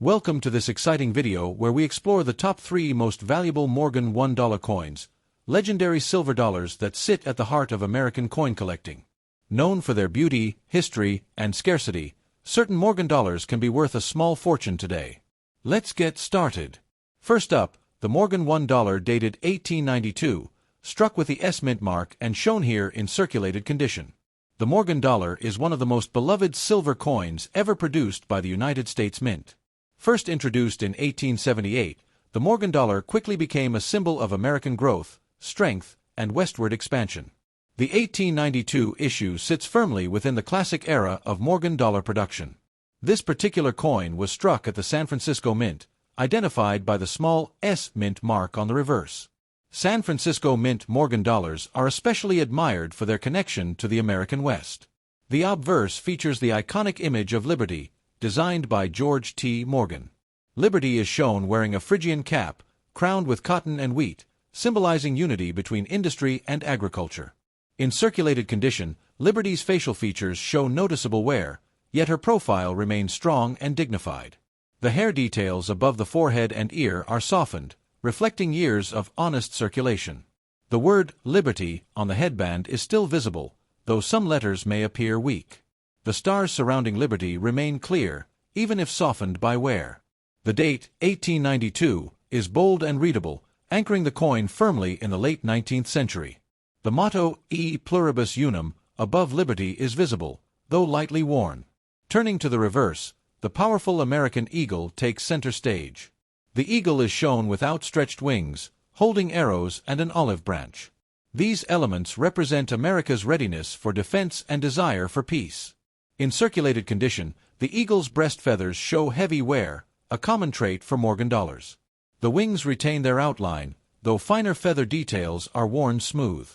Welcome to this exciting video where we explore the top 3 most valuable Morgan $1 coins, legendary silver dollars that sit at the heart of American coin collecting. Known for their beauty, history, and scarcity, certain Morgan dollars can be worth a small fortune today. Let's get started. First up, the Morgan $1 dated 1892, struck with the S mint mark and shown here in circulated condition. The Morgan dollar is one of the most beloved silver coins ever produced by the United States Mint. First introduced in 1878, the Morgan dollar quickly became a symbol of American growth, strength, and westward expansion. The 1892 issue sits firmly within the classic era of Morgan dollar production. This particular coin was struck at the San Francisco Mint, identified by the small S mint mark on the reverse. San Francisco Mint Morgan dollars are especially admired for their connection to the American West. The obverse features the iconic image of Liberty, designed by George T. Morgan. Liberty is shown wearing a Phrygian cap, crowned with cotton and wheat, symbolizing unity between industry and agriculture. In circulated condition, Liberty's facial features show noticeable wear, yet her profile remains strong and dignified. The hair details above the forehead and ear are softened, reflecting years of honest circulation. The word Liberty on the headband is still visible, though some letters may appear weak. The stars surrounding Liberty remain clear, even if softened by wear. The date, 1892, is bold and readable, anchoring the coin firmly in the late 19th century. The motto, E pluribus unum, above Liberty is visible, though lightly worn. Turning to the reverse, the powerful American eagle takes center stage. The eagle is shown with outstretched wings, holding arrows and an olive branch. These elements represent America's readiness for defense and desire for peace. In circulated condition, the eagle's breast feathers show heavy wear, a common trait for Morgan dollars. The wings retain their outline, though finer feather details are worn smooth.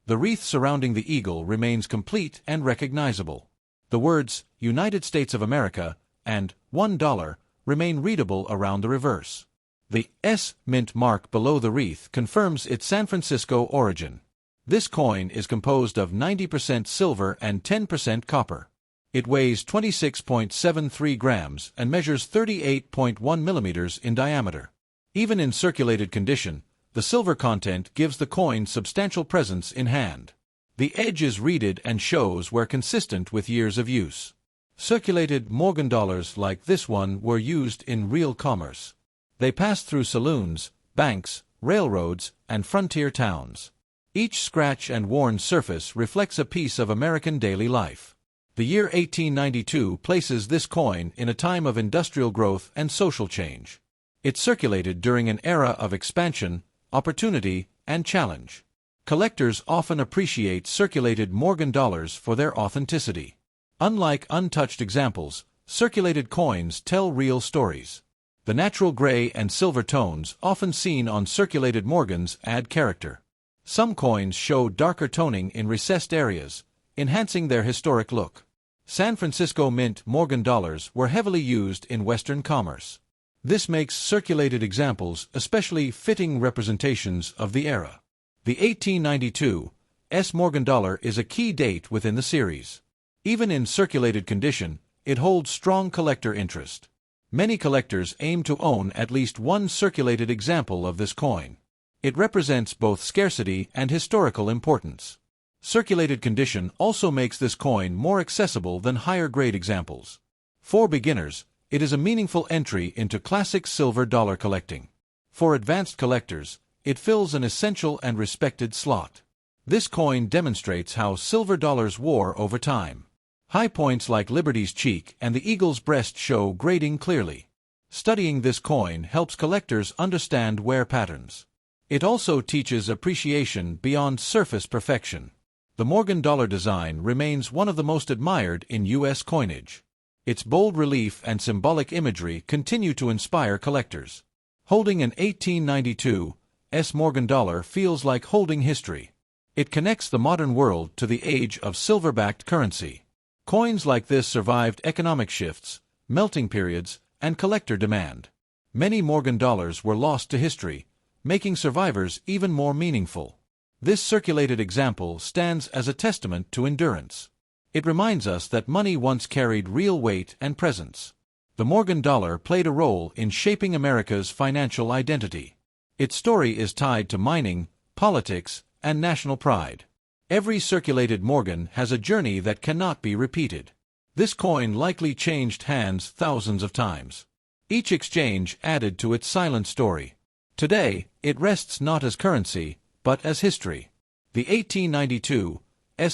The wreath surrounding the eagle remains complete and recognizable. The words, United States of America, and $1 remain readable around the reverse. The S mint mark below the wreath confirms its San Francisco origin. This coin is composed of 90% silver and 10% copper. It weighs 26.73 grams and measures 38.1 millimeters in diameter. Even in circulated condition, the silver content gives the coin substantial presence in hand. The edge is reeded and shows wear consistent with years of use. Circulated Morgan dollars like this one were used in real commerce. They passed through saloons, banks, railroads, and frontier towns. Each scratch and worn surface reflects a piece of American daily life. The year 1892 places this coin in a time of industrial growth and social change. It circulated during an era of expansion, opportunity, and challenge. Collectors often appreciate circulated Morgan dollars for their authenticity. Unlike untouched examples, circulated coins tell real stories. The natural gray and silver tones often seen on circulated Morgans add character. Some coins show darker toning in recessed areas, enhancing their historic look. San Francisco Mint Morgan dollars were heavily used in Western commerce. This makes circulated examples especially fitting representations of the era. The 1892 S Morgan dollar is a key date within the series. Even in circulated condition, it holds strong collector interest. Many collectors aim to own at least one circulated example of this coin. It represents both scarcity and historical importance. Circulated condition also makes this coin more accessible than higher-grade examples. For beginners, it is a meaningful entry into classic silver dollar collecting. For advanced collectors, it fills an essential and respected slot. This coin demonstrates how silver dollars wore over time. High points like Liberty's cheek and the eagle's breast show grading clearly. Studying this coin helps collectors understand wear patterns. It also teaches appreciation beyond surface perfection. The Morgan dollar design remains one of the most admired in U.S. coinage. Its bold relief and symbolic imagery continue to inspire collectors. Holding an 1892 S Morgan dollar feels like holding history. It connects the modern world to the age of silver-backed currency. Coins like this survived economic shifts, melting periods, and collector demand. Many Morgan dollars were lost to history, making survivors even more meaningful. This circulated example stands as a testament to endurance. It reminds us that money once carried real weight and presence. The Morgan dollar played a role in shaping America's financial identity. Its story is tied to mining, politics, and national pride. Every circulated Morgan has a journey that cannot be repeated. This coin likely changed hands thousands of times. Each exchange added to its silent story. Today, it rests not as currency, but as history. The 1892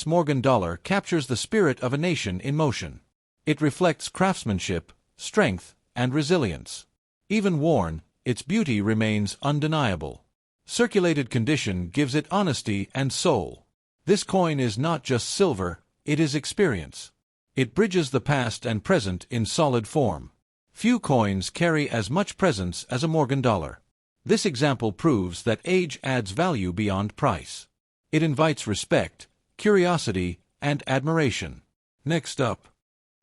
Morgan dollar captures the spirit of a nation in motion. It reflects craftsmanship, strength, and resilience. Even worn, its beauty remains undeniable. Circulated condition gives it honesty and soul. This coin is not just silver, it is experience. It bridges the past and present in solid form. Few coins carry as much presence as a Morgan dollar. This example proves that age adds value beyond price. It invites respect, curiosity, and admiration. Next up,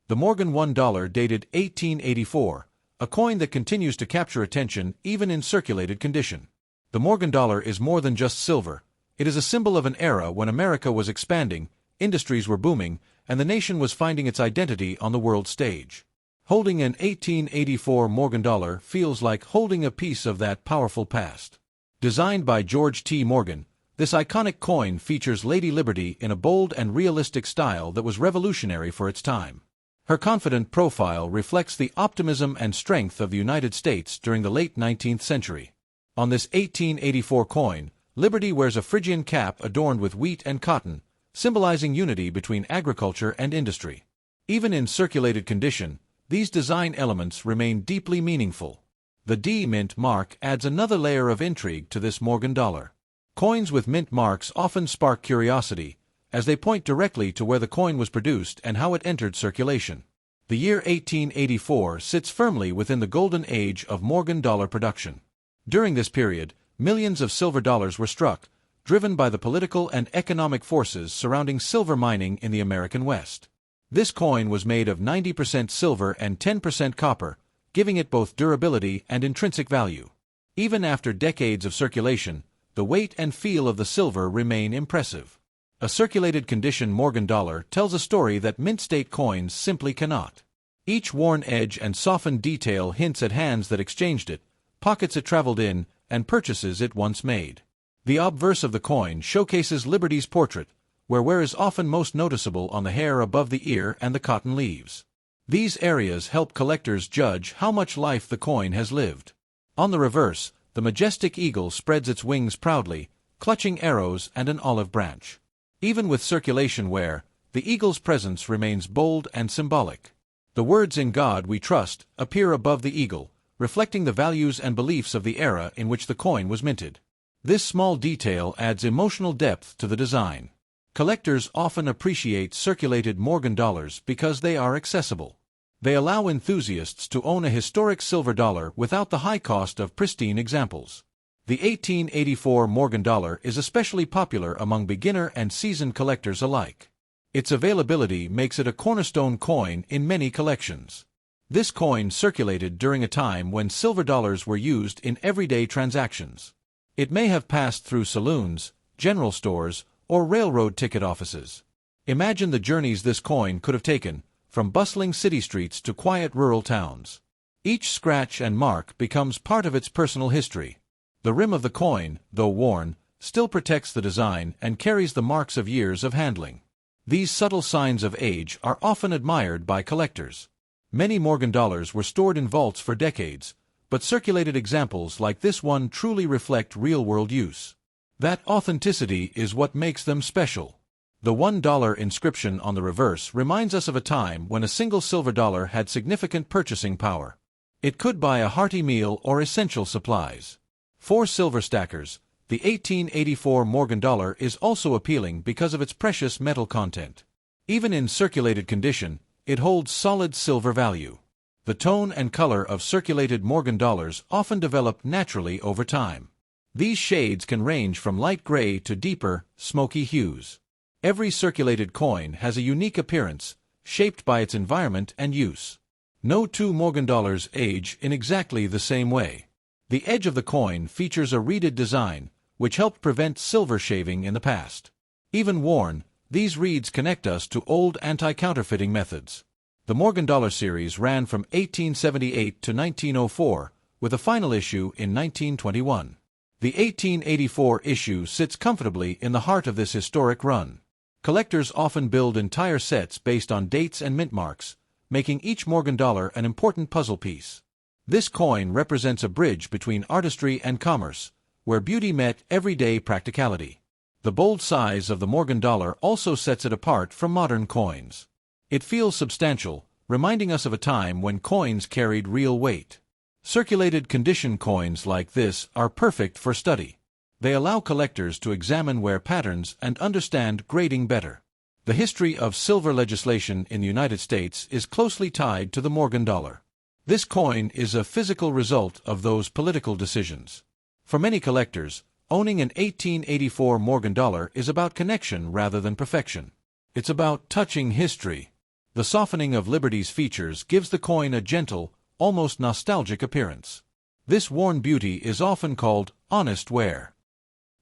the Morgan $1 dated 1884, a coin that continues to capture attention even in circulated condition. The Morgan dollar is more than just silver. It is a symbol of an era when America was expanding, industries were booming, and the nation was finding its identity on the world stage. Holding an 1884 Morgan dollar feels like holding a piece of that powerful past. Designed by George T. Morgan, this iconic coin features Lady Liberty in a bold and realistic style that was revolutionary for its time. Her confident profile reflects the optimism and strength of the United States during the late 19th century. On this 1884 coin, Liberty wears a Phrygian cap adorned with wheat and cotton, symbolizing unity between agriculture and industry. Even in circulated condition, these design elements remain deeply meaningful. The D mint mark adds another layer of intrigue to this Morgan dollar. Coins with mint marks often spark curiosity, as they point directly to where the coin was produced and how it entered circulation. The year 1884 sits firmly within the golden age of Morgan dollar production. During this period, millions of silver dollars were struck, driven by the political and economic forces surrounding silver mining in the American West. This coin was made of 90% silver and 10% copper, giving it both durability and intrinsic value. Even after decades of circulation, the weight and feel of the silver remain impressive. A circulated condition Morgan dollar tells a story that mint state coins simply cannot. Each worn edge and softened detail hints at hands that exchanged it, pockets it traveled in, and purchases it once made. The obverse of the coin showcases Liberty's portrait, where wear is often most noticeable on the hair above the ear and the cotton leaves. These areas help collectors judge how much life the coin has lived. On the reverse, the majestic eagle spreads its wings proudly, clutching arrows and an olive branch. Even with circulation wear, the eagle's presence remains bold and symbolic. The words "In God We Trust" appear above the eagle, reflecting the values and beliefs of the era in which the coin was minted. This small detail adds emotional depth to the design. Collectors often appreciate circulated Morgan dollars because they are accessible. They allow enthusiasts to own a historic silver dollar without the high cost of pristine examples. The 1884 Morgan dollar is especially popular among beginner and seasoned collectors alike. Its availability makes it a cornerstone coin in many collections. This coin circulated during a time when silver dollars were used in everyday transactions. It may have passed through saloons, general stores, or railroad ticket offices. Imagine the journeys this coin could have taken, from bustling city streets to quiet rural towns. Each scratch and mark becomes part of its personal history. The rim of the coin, though worn, still protects the design and carries the marks of years of handling. These subtle signs of age are often admired by collectors. Many Morgan dollars were stored in vaults for decades, but circulated examples like this one truly reflect real-world use. That authenticity is what makes them special. The $1 inscription on the reverse reminds us of a time when a single silver dollar had significant purchasing power. It could buy a hearty meal or essential supplies. For silver stackers, the 1884 Morgan dollar is also appealing because of its precious metal content. Even in circulated condition, it holds solid silver value. The tone and color of circulated Morgan dollars often develop naturally over time. These shades can range from light gray to deeper, smoky hues. Every circulated coin has a unique appearance, shaped by its environment and use. No two Morgan dollars age in exactly the same way. The edge of the coin features a reeded design, which helped prevent silver shaving in the past. Even worn, these reeds connect us to old anti-counterfeiting methods. The Morgan Dollar series ran from 1878 to 1904, with a final issue in 1921. The 1884 issue sits comfortably in the heart of this historic run. Collectors often build entire sets based on dates and mint marks, making each Morgan dollar an important puzzle piece. This coin represents a bridge between artistry and commerce, where beauty met everyday practicality. The bold size of the Morgan dollar also sets it apart from modern coins. It feels substantial, reminding us of a time when coins carried real weight. Circulated condition coins like this are perfect for study. They allow collectors to examine wear patterns and understand grading better. The history of silver legislation in the United States is closely tied to the Morgan dollar. This coin is a physical result of those political decisions. For many collectors, owning an 1884 Morgan dollar is about connection rather than perfection. It's about touching history. The softening of Liberty's features gives the coin a gentle, almost nostalgic appearance. This worn beauty is often called honest wear.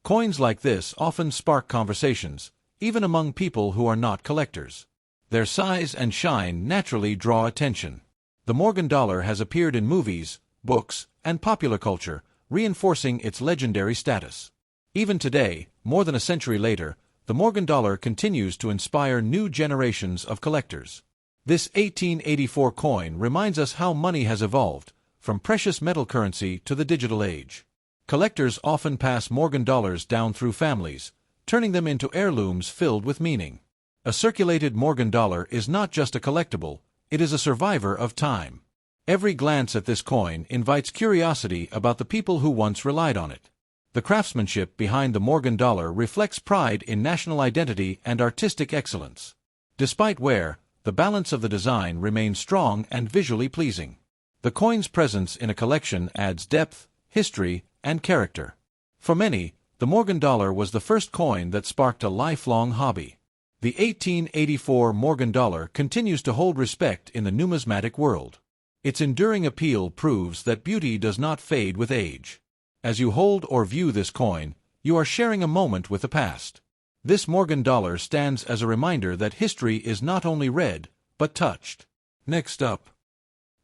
Coins like this often spark conversations, even among people who are not collectors. Their size and shine naturally draw attention. The Morgan dollar has appeared in movies, books, and popular culture, reinforcing its legendary status. Even today, more than a century later, the Morgan dollar continues to inspire new generations of collectors. This 1884 coin reminds us how money has evolved, from precious metal currency to the digital age. Collectors often pass Morgan dollars down through families, turning them into heirlooms filled with meaning. A circulated Morgan dollar is not just a collectible, it is a survivor of time. Every glance at this coin invites curiosity about the people who once relied on it. The craftsmanship behind the Morgan dollar reflects pride in national identity and artistic excellence. Despite wear, the balance of the design remains strong and visually pleasing. The coin's presence in a collection adds depth, history, and character. For many, the Morgan dollar was the first coin that sparked a lifelong hobby. The 1884 Morgan dollar continues to hold respect in the numismatic world. Its enduring appeal proves that beauty does not fade with age. As you hold or view this coin, you are sharing a moment with the past. This Morgan dollar stands as a reminder that history is not only read, but touched. Next up,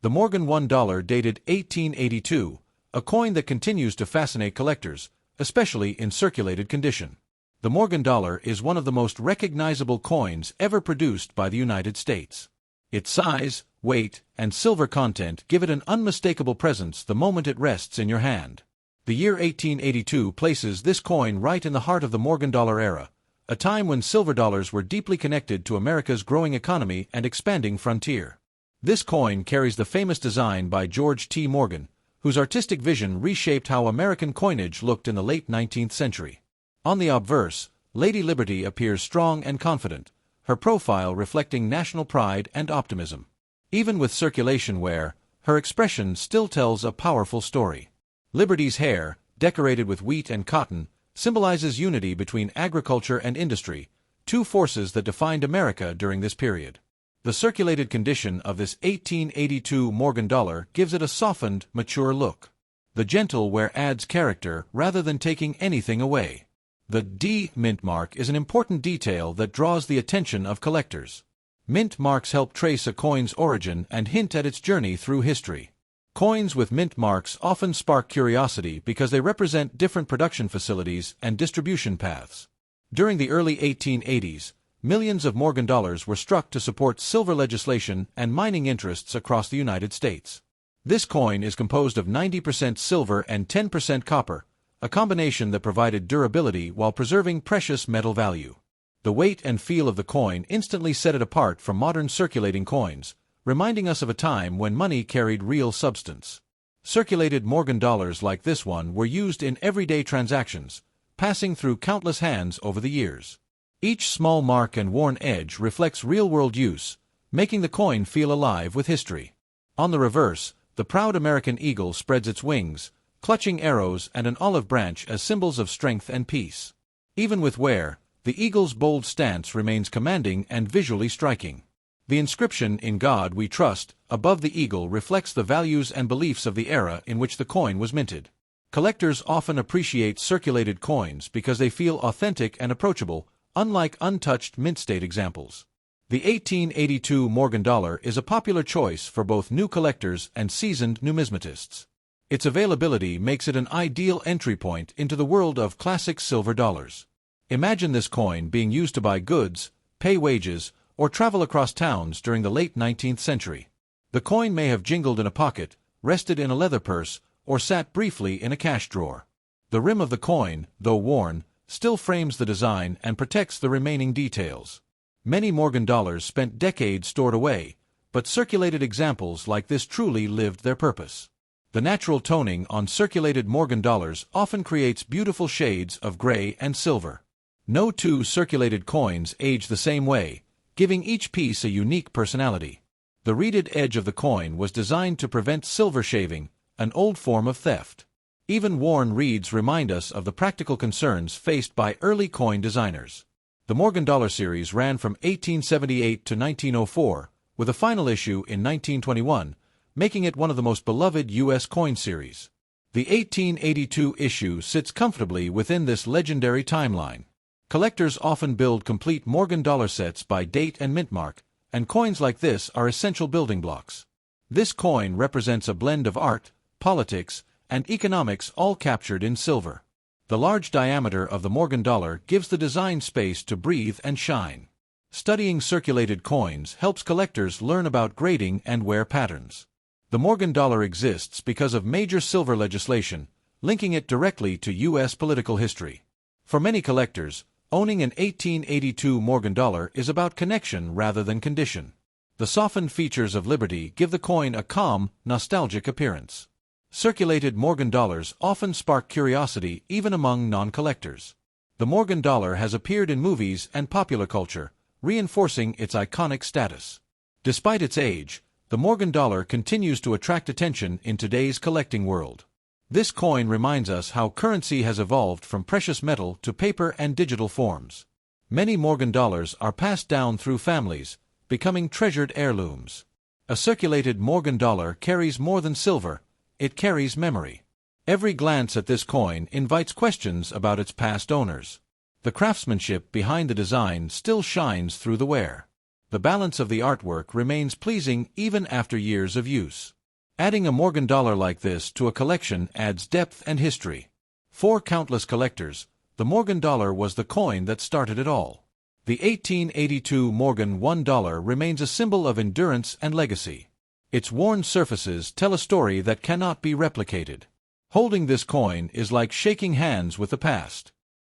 the Morgan $1 dated 1882, a coin that continues to fascinate collectors, especially in circulated condition. The Morgan dollar is one of the most recognizable coins ever produced by the United States. Its size, weight, and silver content give it an unmistakable presence the moment it rests in your hand. The year 1882 places this coin right in the heart of the Morgan dollar era, a time when silver dollars were deeply connected to America's growing economy and expanding frontier. This coin carries the famous design by George T. Morgan, whose artistic vision reshaped how American coinage looked in the late 19th century. On the obverse, Lady Liberty appears strong and confident, her profile reflecting national pride and optimism. Even with circulation wear, her expression still tells a powerful story. Liberty's hair, decorated with wheat and cotton, symbolizes unity between agriculture and industry, two forces that defined America during this period. The circulated condition of this 1882 Morgan dollar gives it a softened, mature look. The gentle wear adds character rather than taking anything away. The D mint mark is an important detail that draws the attention of collectors. Mint marks help trace a coin's origin and hint at its journey through history. Coins with mint marks often spark curiosity because they represent different production facilities and distribution paths. During the early 1880s, millions of Morgan dollars were struck to support silver legislation and mining interests across the United States. This coin is composed of 90% silver and 10% copper, a combination that provided durability while preserving precious metal value. The weight and feel of the coin instantly set it apart from modern circulating coins, reminding us of a time when money carried real substance. Circulated Morgan dollars like this one were used in everyday transactions, passing through countless hands over the years. Each small mark and worn edge reflects real-world use, making the coin feel alive with history. On the reverse, the proud American eagle spreads its wings, clutching arrows and an olive branch as symbols of strength and peace. Even with wear, the eagle's bold stance remains commanding and visually striking. The inscription "In God We Trust" above the eagle reflects the values and beliefs of the era in which the coin was minted. Collectors often appreciate circulated coins because they feel authentic and approachable, unlike untouched mint-state examples. The 1882 Morgan dollar is a popular choice for both new collectors and seasoned numismatists. Its availability makes it an ideal entry point into the world of classic silver dollars. Imagine this coin being used to buy goods, pay wages, or travel across towns during the late 19th century. The coin may have jingled in a pocket, rested in a leather purse, or sat briefly in a cash drawer. The rim of the coin, though worn, still frames the design and protects the remaining details. Many Morgan dollars spent decades stored away, but circulated examples like this truly lived their purpose. The natural toning on circulated Morgan dollars often creates beautiful shades of gray and silver. No two circulated coins age the same way, giving each piece a unique personality. The reeded edge of the coin was designed to prevent silver shaving, an old form of theft. Even worn reeds remind us of the practical concerns faced by early coin designers. The Morgan dollar series ran from 1878 to 1904, with a final issue in 1921, making it one of the most beloved U.S. coin series. The 1882 issue sits comfortably within this legendary timeline. Collectors often build complete Morgan dollar sets by date and mint mark, and coins like this are essential building blocks. This coin represents a blend of art, politics, and economics all captured in silver. The large diameter of the Morgan dollar gives the design space to breathe and shine. Studying circulated coins helps collectors learn about grading and wear patterns. The Morgan dollar exists because of major silver legislation, linking it directly to U.S. political history. For many collectors, owning an 1882 Morgan dollar is about connection rather than condition. The softened features of Liberty give the coin a calm, nostalgic appearance. Circulated Morgan dollars often spark curiosity even among non-collectors. The Morgan dollar has appeared in movies and popular culture, reinforcing its iconic status. Despite its age, the Morgan dollar continues to attract attention in today's collecting world. This coin reminds us how currency has evolved from precious metal to paper and digital forms. Many Morgan dollars are passed down through families, becoming treasured heirlooms. A circulated Morgan dollar carries more than silver, it carries memory. Every glance at this coin invites questions about its past owners. The craftsmanship behind the design still shines through the wear. The balance of the artwork remains pleasing even after years of use. Adding a Morgan dollar like this to a collection adds depth and history. For countless collectors, the Morgan dollar was the coin that started it all. The 1882 Morgan $1 remains a symbol of endurance and legacy. Its worn surfaces tell a story that cannot be replicated. Holding this coin is like shaking hands with the past.